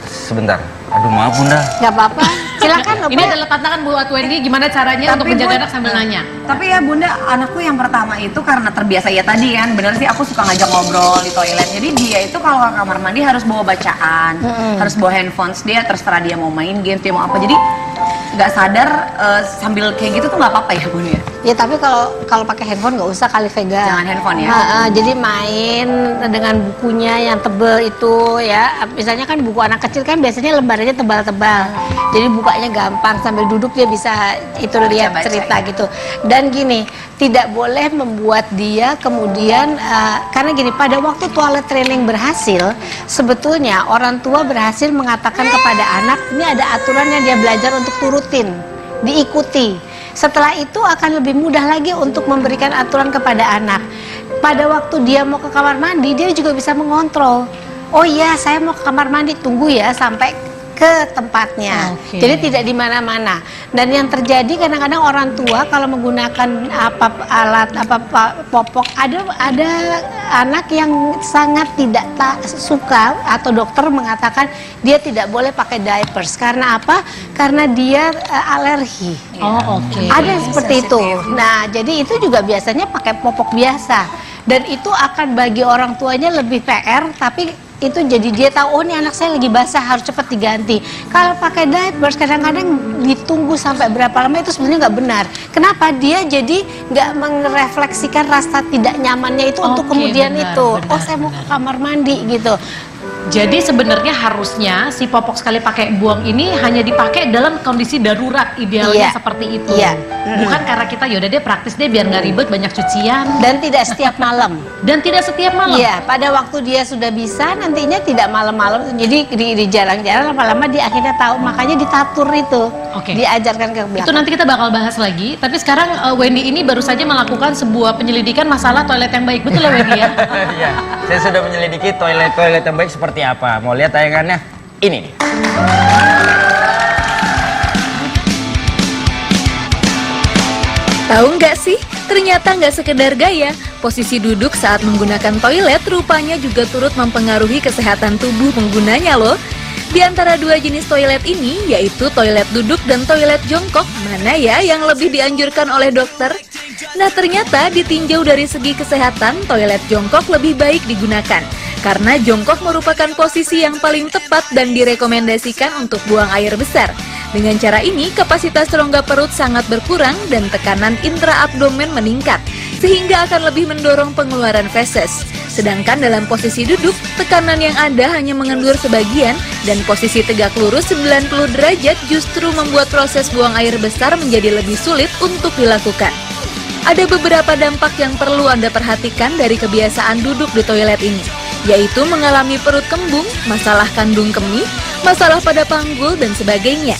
sebentar, aduh maaf Bunda. Gak apa-apa, silakan. Ini adalah tantangan buat Wendy, gimana caranya untuk menjaga anak sambil nanya. Tapi ya Bunda, anakku yang pertama itu karena terbiasa ya tadi kan, bener sih aku suka ngajak ngobrol di toilet. Jadi dia itu kalau ke kamar mandi harus bawa bacaan, harus bawa handphone dia, terserah dia mau main game, dia mau apa. Jadi nggak sadar sambil kayak gitu tuh nggak apa-apa ya Bunda ya? Ya tapi kalau pakai handphone nggak usah kali Vega. Jangan handphone ya? Jadi main dengan bukunya yang tebel itu ya. Misalnya kan buku anak kecil kan biasanya lembarannya tebal-tebal. Jadi bukanya gampang, sambil duduk dia bisa itu lihat cerita gitu. Dan gini, tidak boleh membuat dia kemudian karena gini, pada waktu toilet training berhasil, sebetulnya orang tua berhasil mengatakan kepada anak, ini ada aturan yang dia belajar untuk turutin, diikuti. Setelah itu akan lebih mudah lagi untuk memberikan aturan kepada anak. Pada waktu dia mau ke kamar mandi, dia juga bisa mengontrol. Oh iya, saya mau ke kamar mandi, tunggu ya sampai ke tempatnya. Oke. Jadi tidak di mana-mana. Dan yang terjadi kadang-kadang orang tua kalau menggunakan popok, ada anak yang sangat tidak suka atau dokter mengatakan dia tidak boleh pakai diapers. Karena apa? Karena dia alergi. Oh oke. Ada yang seperti itu. Nah, jadi itu juga biasanya pakai popok biasa. Dan itu akan bagi orang tuanya lebih PR, tapi itu jadi dia tahu, oh ini anak saya lagi basah, harus cepat diganti. Kalau pakai diapers kadang-kadang ditunggu sampai berapa lama, itu sebenarnya nggak benar. Kenapa? Dia jadi nggak merefleksikan rasa tidak nyamannya itu untuk kemudian benar, itu. benar, Oh saya mau ke kamar mandi gitu. Jadi sebenarnya harusnya si popok sekali pakai buang ini hanya dipakai dalam kondisi darurat, idealnya Iya. seperti itu. Iya. Bukan karena kita yaudah deh praktis deh biar nggak ribet banyak cucian. Dan tidak setiap malam. Dan tidak setiap malam. Iya, pada waktu dia sudah bisa, nantinya tidak malam-malam. Jadi di jarang-jarang, lama-lama dia akhirnya tahu. Makanya ditatur itu, Oke. diajarkan ke belakang. Itu nanti kita bakal bahas lagi. Tapi sekarang Wendy ini baru saja melakukan sebuah penyelidikan masalah toilet yang baik. Betul ya Wendy ya? Iya, saya sudah menyelidiki toilet yang baik seperti apa. Mau lihat tayangannya? Ini nih. Tahu nggak sih? Ternyata nggak sekedar gaya, posisi duduk saat menggunakan toilet rupanya juga turut mempengaruhi kesehatan tubuh penggunanya loh. Di antara dua jenis toilet ini, yaitu toilet duduk dan toilet jongkok, mana ya yang lebih dianjurkan oleh dokter? Nah ternyata ditinjau dari segi kesehatan, toilet jongkok lebih baik digunakan. Karena jongkok merupakan posisi yang paling tepat dan direkomendasikan untuk buang air besar. Dengan cara ini, kapasitas rongga perut sangat berkurang dan tekanan intraabdomen meningkat, sehingga akan lebih mendorong pengeluaran feses. Sedangkan dalam posisi duduk, tekanan yang ada hanya mengendur sebagian dan posisi tegak lurus 90 derajat justru membuat proses buang air besar menjadi lebih sulit untuk dilakukan. Ada beberapa dampak yang perlu Anda perhatikan dari kebiasaan duduk di toilet ini, yaitu mengalami perut kembung, masalah kandung kemih, masalah pada panggul, dan sebagainya.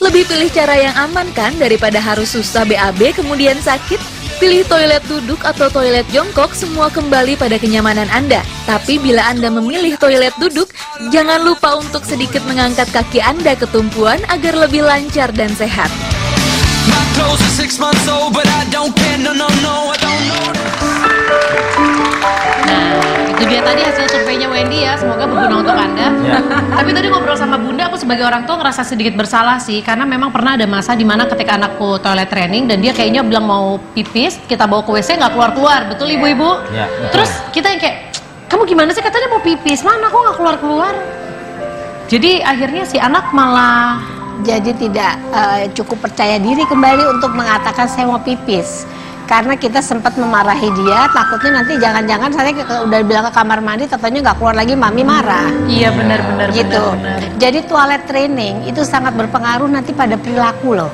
Lebih pilih cara yang aman kan daripada harus susah BAB kemudian sakit? Pilih toilet duduk atau toilet jongkok, semua kembali pada kenyamanan Anda. Tapi bila Anda memilih toilet duduk, jangan lupa untuk sedikit mengangkat kaki Anda ke tumpuan agar lebih lancar dan sehat. My clothes are 6 months old, but I don't care. No, no, no, I don't know. Nah, itu dia tadi hasil surveinya Wendy ya. Semoga berguna untuk Anda. Ya. Tapi tadi ngobrol sama Bunda, aku sebagai orang tua ngerasa sedikit bersalah sih. Karena memang pernah ada masa dimana ketika anakku toilet training dan dia kayaknya bilang mau pipis, kita bawa ke WC nggak keluar-keluar. Betul ibu-ibu? Ya, betul. Terus kita yang kayak, kamu gimana sih katanya mau pipis? Mana kok nggak keluar-keluar? Jadi akhirnya si anak malah Jadi tidak cukup percaya diri kembali untuk mengatakan saya mau pipis. Karena kita sempat memarahi dia, takutnya nanti jangan-jangan saya udah bilang ke kamar mandi, katanya nggak keluar lagi, mami marah. iya benar-benar Gitu. benar-benar. Jadi toilet training itu sangat berpengaruh nanti pada perilaku loh.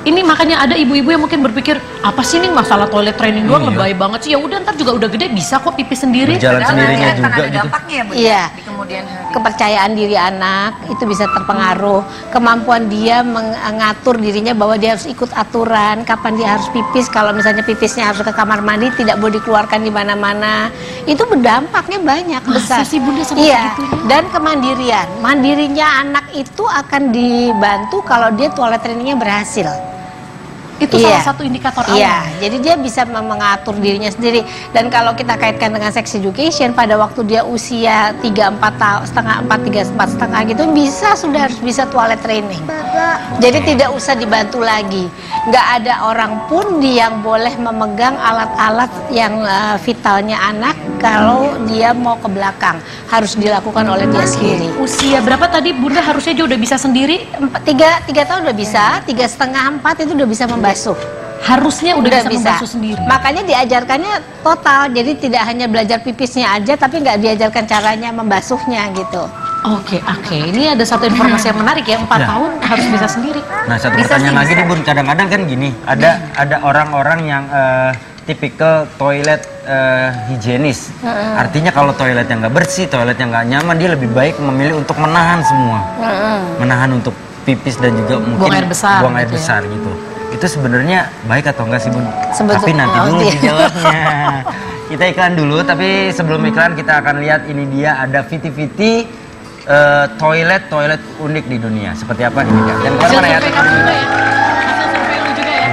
Ini makanya ada ibu-ibu yang mungkin berpikir apa sih nih masalah toilet training doang Iya. lebay banget sih, ya udah ntar juga udah gede bisa kok pipis sendiri. Berjalan sendirinya Akan juga ada gitu. dampaknya ya Bu Iya. di kemudian hari. Kepercayaan diri anak itu bisa terpengaruh, kemampuan dia mengatur dirinya bahwa dia harus ikut aturan, kapan dia harus pipis, kalau misalnya pipisnya harus ke kamar mandi tidak boleh dikeluarkan di mana-mana, itu berdampaknya banyak besar. sih, Bunda, sampai Iya. segitunya? Dan kemandirian, mandirinya anak itu akan dibantu kalau dia toilet trainingnya berhasil. Itu Iya. salah satu indikator awal. Iya, jadi dia bisa mengatur dirinya sendiri. Dan kalau kita kaitkan dengan sex education, pada waktu dia usia 3-4 tahun, setengah 4 gitu, sudah harus bisa toilet training. Jadi tidak usah dibantu lagi. Nggak ada orang pun yang boleh memegang alat-alat yang vitalnya anak kalau dia mau ke belakang. Harus dilakukan oleh dia sendiri. Usia berapa tadi Bunda harusnya dia udah bisa sendiri? 3 tahun udah bisa, 3,5-4 itu udah bisa membasuh. Harusnya udah bisa membasuh sendiri. Makanya diajarkannya total, jadi tidak hanya belajar pipisnya aja, tapi nggak diajarkan caranya membasuhnya gitu. Oke. Ini ada satu informasi yang menarik ya, 4 Ya. tahun harus bisa sendiri. Nah, satu Bisa pertanyaan sih, lagi bisa. nih Bun, kadang-kadang kan gini, ada orang-orang yang tipikal toilet higienis. Artinya kalau toiletnya nggak bersih, toiletnya nggak nyaman, dia lebih baik memilih untuk menahan semua. Menahan untuk pipis dan juga mungkin Buang air besar buang air gitu ya. besar gitu. Itu sebenarnya baik atau enggak sih Bun? Sebetulnya- Tapi nanti dulu iya. dijawabnya. Kita iklan dulu, tapi sebelum iklan kita akan lihat ini dia ada viti-viti toilet unik di dunia. Seperti apa ini kan? Yang Hasil mana ya? survei kamu juga ya? Hasil survei lu juga ya?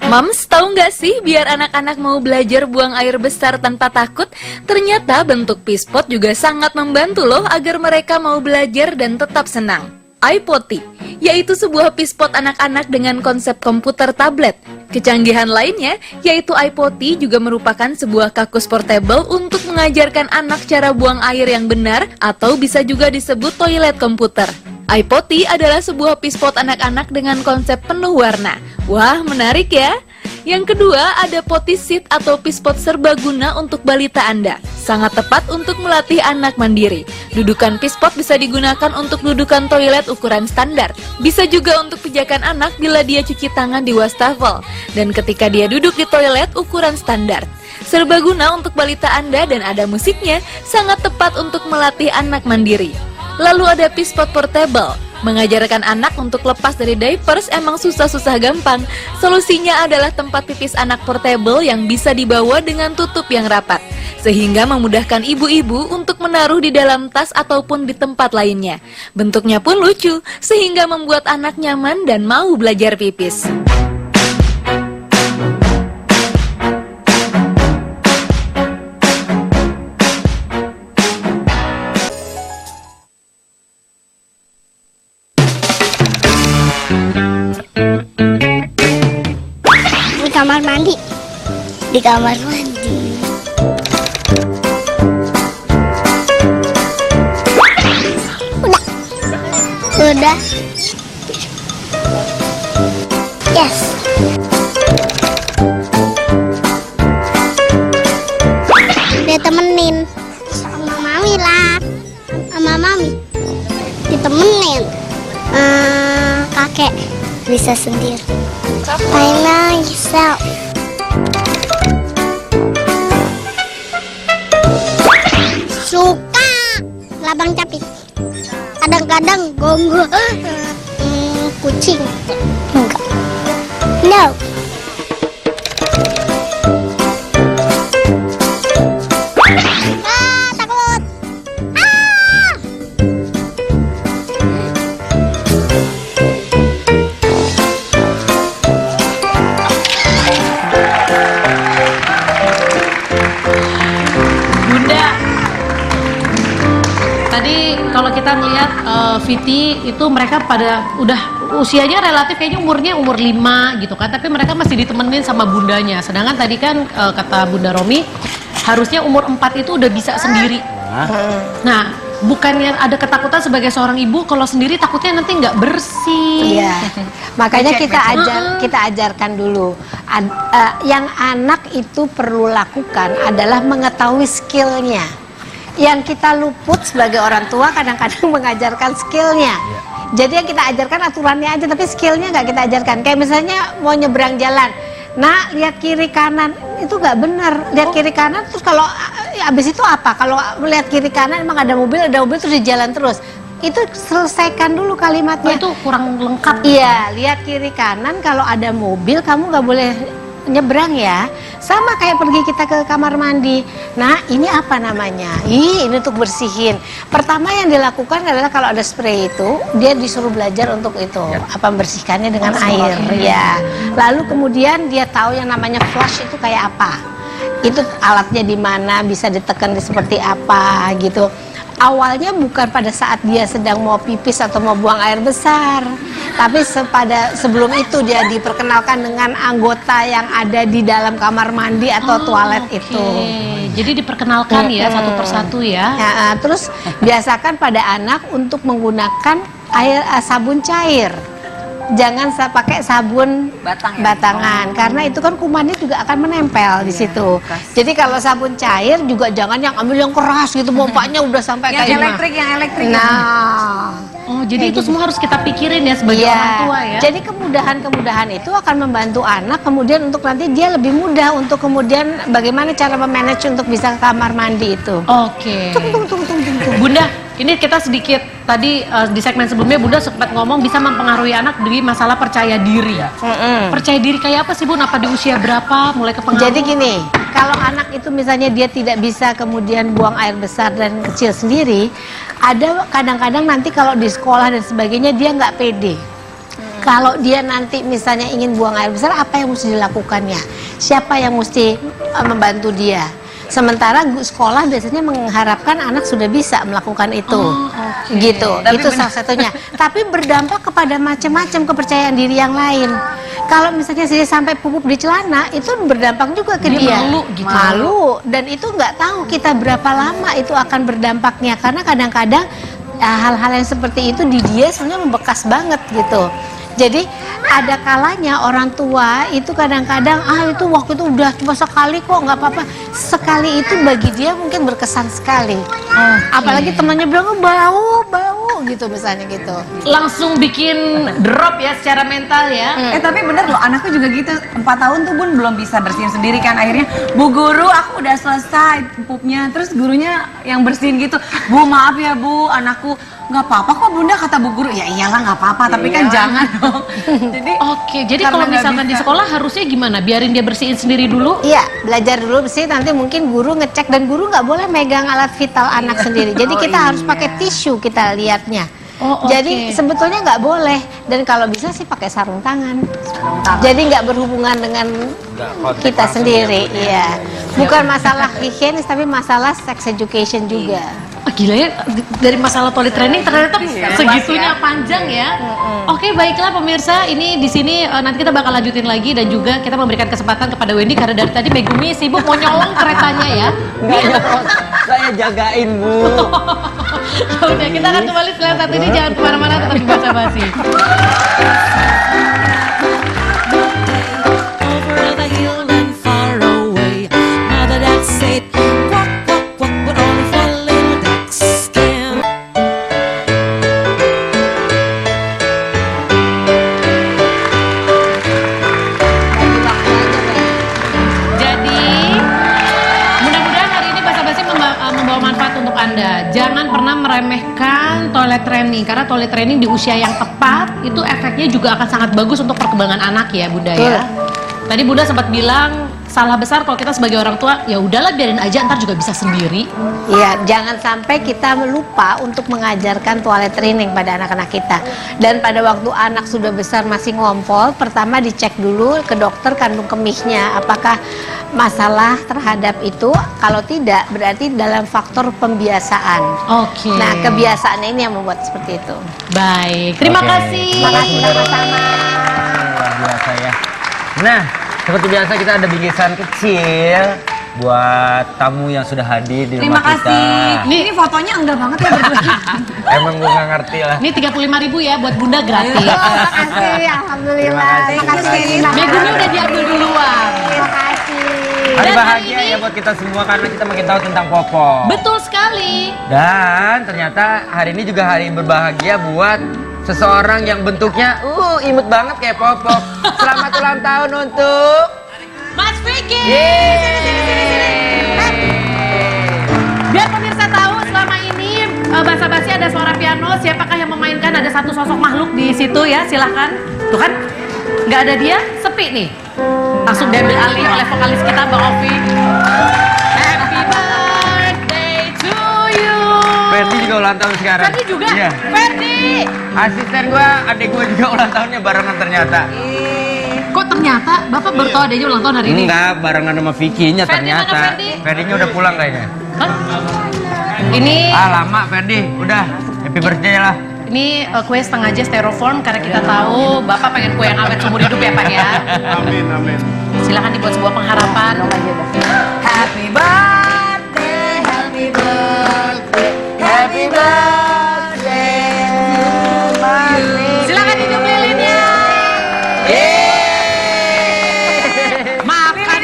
Moms, tahu nggak sih biar anak-anak mau belajar buang air besar tanpa takut, ternyata bentuk pispot juga sangat membantu loh agar mereka mau belajar dan tetap senang. iPotty, yaitu sebuah pispot anak-anak dengan konsep komputer tablet. Kecanggihan lainnya, yaitu iPotty juga merupakan sebuah kakus portable untuk mengajarkan anak cara buang air yang benar atau bisa juga disebut toilet komputer. iPotty adalah sebuah pispot anak-anak dengan konsep penuh warna. Wah, menarik ya! Yang kedua, ada potty seat atau pispot serbaguna untuk balita Anda. Sangat tepat untuk melatih anak mandiri. Dudukan pispot bisa digunakan untuk dudukan toilet ukuran standar. Bisa juga untuk pijakan anak bila dia cuci tangan di wastafel. Dan ketika dia duduk di toilet ukuran standar. Serbaguna untuk balita Anda dan ada musiknya, sangat tepat untuk melatih anak mandiri. Lalu ada pispot portable. Mengajarkan anak untuk lepas dari diapers emang susah-susah gampang. Solusinya adalah tempat pipis anak portable yang bisa dibawa dengan tutup yang rapat. Sehingga memudahkan ibu-ibu untuk menaruh di dalam tas ataupun di tempat lainnya. Bentuknya pun lucu, sehingga membuat anak nyaman dan mau belajar pipis. Kamar mandi. Di kamar mandi. Udah. Yes. Dia temenin sama mami lah. Sama mami. Ditemenin. Kakek bisa sendiri. Mainan Gisel. Suka labang capit. Kadang-kadang gonggo. Kucing. Enggak. No. Takut. Bunda, tadi kalau kita melihat Viti itu mereka pada udah usianya relatif kayaknya umur 5 gitu kan, tapi mereka masih ditemenin sama bundanya. Sedangkan tadi kan kata Bunda Romi harusnya umur 4 itu udah bisa sendiri. Nah, bukannya ada ketakutan sebagai seorang ibu kalau sendiri takutnya nanti nggak bersih. Iya. Makanya kita ajarkan dulu. Yang anak itu perlu lakukan adalah mengetahui skillnya. Yang kita luput sebagai orang tua kadang-kadang mengajarkan skillnya. Jadi yang kita ajarkan aturannya aja, tapi skillnya nggak kita ajarkan. Kayak misalnya mau nyebrang jalan, nah lihat kiri kanan, itu nggak benar. Lihat kiri kanan terus kalau abis itu apa? Kalau lihat kiri kanan emang ada mobil terus di jalan terus. Itu selesaikan dulu kalimatnya. Itu kurang lengkap. Iya, lihat kiri kanan, kalau ada mobil kamu nggak boleh nyebrang ya. Sama kayak pergi kita ke kamar mandi. Nah, ini apa namanya? Ini untuk bersihin. Pertama yang dilakukan adalah kalau ada spray itu, dia disuruh belajar untuk itu, apa membersihkannya dengan air. Ya. Lalu kemudian dia tahu yang namanya flush itu kayak apa. Itu alatnya di mana, bisa ditekan seperti apa gitu. Awalnya bukan pada saat dia sedang mau pipis atau mau buang air besar, tapi sebelum itu dia diperkenalkan dengan anggota yang ada di dalam kamar mandi atau toilet itu. Jadi diperkenalkan ya satu persatu ya. Terus biasakan pada anak untuk menggunakan sabun cair. Jangan pakai sabun batangan, karena itu kan kumannya juga akan menempel di situ. Jadi kalau sabun cair juga jangan yang ambil yang keras gitu, pompanya udah sampai yang kayak yang elektrik. Nah, jadi itu semua harus kita pikirin ya sebagai orang tua ya. Jadi kemudahan itu akan membantu anak kemudian untuk nanti dia lebih mudah untuk kemudian bagaimana cara memanage untuk bisa ke kamar mandi itu. Oke. Bunda, ini kita sedikit tadi di segmen sebelumnya Bunda sempat ngomong bisa mempengaruhi anak dari masalah percaya diri. Percaya diri kayak apa sih Bun? Apa di usia berapa mulai kepengaruh? Jadi gini, kalau anak itu misalnya dia tidak bisa kemudian buang air besar dan kecil sendiri, ada kadang-kadang nanti kalau di sekolah dan sebagainya dia nggak pede. Kalau dia nanti misalnya ingin buang air besar, apa yang mesti dilakukannya? Siapa yang mesti membantu dia? Sementara sekolah biasanya mengharapkan anak sudah bisa melakukan itu, gitu. Itu salah satunya. Tapi berdampak kepada macam-macam kepercayaan diri yang lain. Kalau misalnya dia sampai pupuk di celana, itu berdampak juga ke dia. Malu, gitu. Malu, dan itu nggak tahu kita berapa lama itu akan berdampaknya. Karena kadang-kadang hal-hal yang seperti itu di dia sebenarnya membekas banget gitu. Jadi ada kalanya orang tua itu kadang-kadang itu waktu itu udah cuma sekali kok nggak apa-apa. Sekali itu bagi dia mungkin berkesan sekali. Apalagi temannya bilang bau gitu misalnya gitu. Langsung bikin drop ya secara mental ya. Tapi bener loh, anakku juga gitu. 4 tahun tuh Bun belum bisa bersihin sendiri kan. Akhirnya, Bu Guru aku udah selesai pupnya. Terus gurunya yang bersihin gitu. Bu maaf ya Bu, anakku nggak apa-apa kok Bunda, kata Bu Guru. Ya iyalah nggak apa-apa, tapi kan jangan dong. Jadi Jadi kalau misalkan di sekolah harusnya gimana? Biarin dia bersihin sendiri dulu? Iya, belajar dulu bersih, nanti mungkin guru ngecek, dan guru nggak boleh megang alat vital anak sendiri. Jadi kita harus pakai tisu kita lihatnya. Jadi sebetulnya nggak boleh, dan kalau bisa sih pakai sarung tangan. Jadi nggak berhubungan dengan kita sendiri, iya. Bukan masalah higienis, tapi masalah sex education juga. Gila ya, dari masalah toilet training ternyata segitunya panjang ya. Oke, baiklah pemirsa, ini di sini nanti kita bakal lanjutin lagi, dan juga kita memberikan kesempatan kepada Wendy karena dari tadi Megumi sibuk mau nyolong keretanya ya. Saya jagain, Bu. Udah, kita akan kembali setelah satu ini, jangan kemana-mana, tetap di Basa Basi. Jangan pernah meremehkan toilet training, karena toilet training di usia yang tepat itu efeknya juga akan sangat bagus untuk perkembangan anak ya Bunda ya. Tadi Bunda sempat bilang salah besar kalau kita sebagai orang tua, ya udahlah biarin aja, ntar juga bisa sendiri. Iya, jangan sampai kita lupa untuk mengajarkan toilet training pada anak-anak kita. Dan pada waktu anak sudah besar masih ngompol, pertama dicek dulu ke dokter kandung kemihnya, apakah masalah terhadap itu. Kalau tidak, berarti dalam faktor pembiasaan. Nah, kebiasaannya ini yang membuat seperti itu. Baik, terima kasih. Terima kasih sama-sama. Luar biasa ya. Nah, seperti biasa kita ada bingkisan kecil buat tamu yang sudah hadir di terima rumah kita. kasih. Ini fotonya enggak banget ya berdua. Emang gue nggak ngerti lah. Ini 35.000 ya buat Bunda gratis. Terima kasih, alhamdulillah. Terima kasih. Megumi udah diambil duluan. Terima kasih. Hari Dan bahagia hari ini- ya buat kita semua karena kita makin tahu tentang Popok. Betul sekali. Dan ternyata hari ini juga hari berbahagia buat seseorang yang bentuknya imut banget kayak Popok. Selamat ulang tahun untuk Mas Vicky. Yeay. Biar pemirsa tahu, selama ini Basa Basi ada suara piano. Siapakah yang memainkan? Ada satu sosok makhluk di situ ya, silahkan. Tuh kan, nggak ada dia, sepi nih. Langsung diambil alih oleh vokalis kita, Bang Ovi. Happy birthday to you. Ferdi juga ulang tahun sekarang. Ferdi juga? Iya. Ferdi. Asisten gua, adik gua juga ulang tahunnya barengan ternyata. Kok ternyata Bapak baru tahu adanya ulang tahun hari ini? Enggak, barengan sama Vicky-nya Ferdi ternyata. mana Ferdi? Ferdinya udah pulang kayaknya. Hah? Ini Lama Ferdi, udah happy birthday lah. Ini kue setengah aja styrofoam karena kita tahu Bapak pengen kue yang awet seumur hidup ya Pak ya. Amin, amin. Silakan dibuat sebuah pengharapan. Happy birthday, happy birthday, happy birthday to you. Silakan hidup lilinnya. Makan.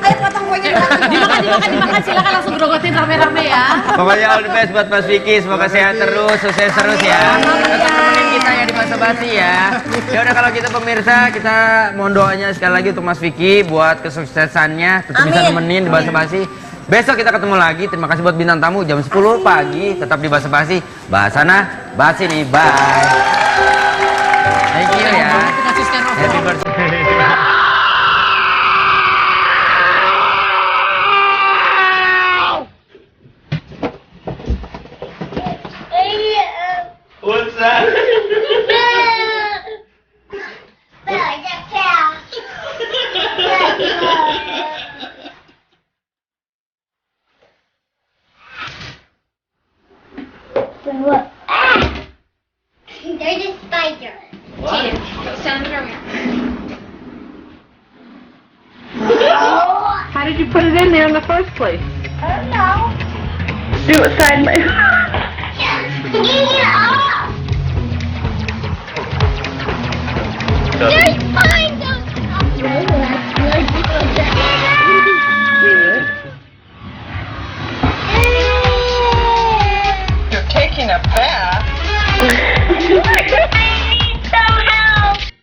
Ayo potong kuenya Dimakan. Silakan langsung grogotin rame-rame ya. Pokoknya all the best buat Mas Vicky, semoga sehat terus, sukses terus ya. Tetap temenin kita ya di Basa Basi ya. Ya udah kalau kita pemirsa, kita mohon doanya sekali lagi untuk Mas Vicky buat kesuksesannya, tetap bisa nemenin di Basa Basi. Besok kita ketemu lagi. Terima kasih buat bintang tamu jam 10 pagi, tetap di Basa Basi. Bahasana Basi nih, bye. Thank you ya. Happy birthday. What's that? What? Ah! There's a spider. What? How did you put it in there in the first place? I don't know. Suicide my... Get it off! There's mine.